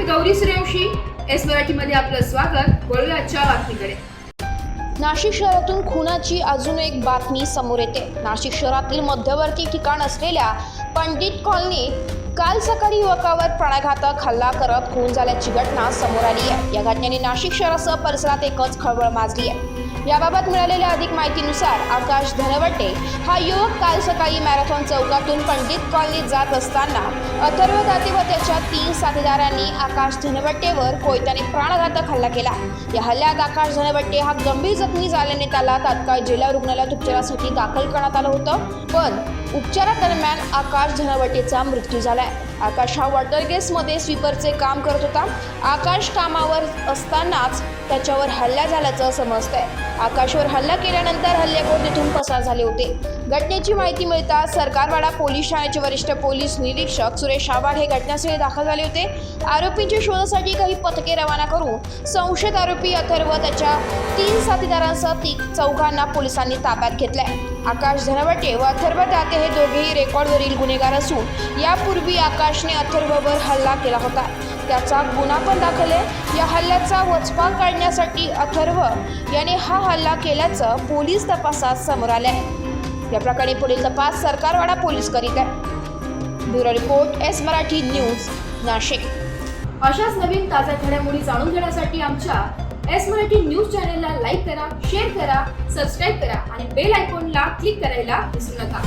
Gauri Suryavanshi, S मराठीमध्ये आपलं स्वागत। वळूया आजच्या बातमीकडे। नाशिक शहरातून खुनाची अजून एक बातमी समोर येते। नाशिक शहरातील मध्यवर्ती ठिकाण असलेल्या पंडित कॉलनीत काल सकाळी युवकावर प्राणघातक हल्ला करत खून झाल्याची घटना समोर आली आहे। या घटनेने नाशिक शहरासह परिसरात एकच खळबळ माजली आहे। याबाबत मिळालेल्या अधिक माहितीनुसार आकाश धनवटे हा युवक काल सकाळी मॅरेथॉन चौकातून पंडित कॉलनीत जात असताना अथर्व दाते व त्याच्या 3 साथीदारांनी आकाश धनवटेवर कोयत्याने प्राणघातक हल्ला केला। या हल्ल्यात आकाश धनवटे हा गंभीर जखमी झाल्याने त्याला तात्काळ जिल्हा रुग्णालयात उपचारासाठी दाखल करण्यात आलं होतं, पण उपचारादरम्यान आकाश धनवटेचा मृत्यू झालाय। आकाश हा वॉटर गेसमध्ये स्वीपरचे काम करत होता। आकाश कामावर असतानाच त्याच्यावर हल्ला झाल्याचं समजतंय। आकाशवर हल्ला केल्यानंतर हल्लेखोर तिथून पसार झाले होते। घटनेची माहिती मिळताच सरकारवाडा पोलीस ठाण्याचे वरिष्ठ पोलीस निरीक्षक सुरेश आव्हाड हे घटनास्थळी दाखल झाले होते। आरोपींच्या शोधासाठी काही पथके रवाना करून संशयित आरोपी अथर्व त्याच्या 3 साथीदारांसह चौघांना पोलिसांनी ताब्यात घेतलंय। आकाश धनवटे व अथर्व दाते हे दोघेही रेकॉर्डवरील गुन्हेगार असून यापूर्वी आकाशने अथर्ववर हल्ला केला होता। त्याचा गुन्हा पण दाखल आहे। या हल्ल्याचा वचपा काढण्यासाठी अथर्व याने हा हल्ला केल्याचं पोलीस तपासात समोर आले आहे। या प्रकरणी पुढील तपास सरकारवाडा पोलीस करीत आहे। Bureau report, S Marathi news, Nashik. अशाच नवीन ताज्या घडामोडी जाणून घेण्यासाठी आमच्या एस मराठी न्यूज चॅनलला लाईक करा, शेअर करा, सबस्क्राईब करा आणि बेल आयकॉनला क्लिक करायला विसरू नका।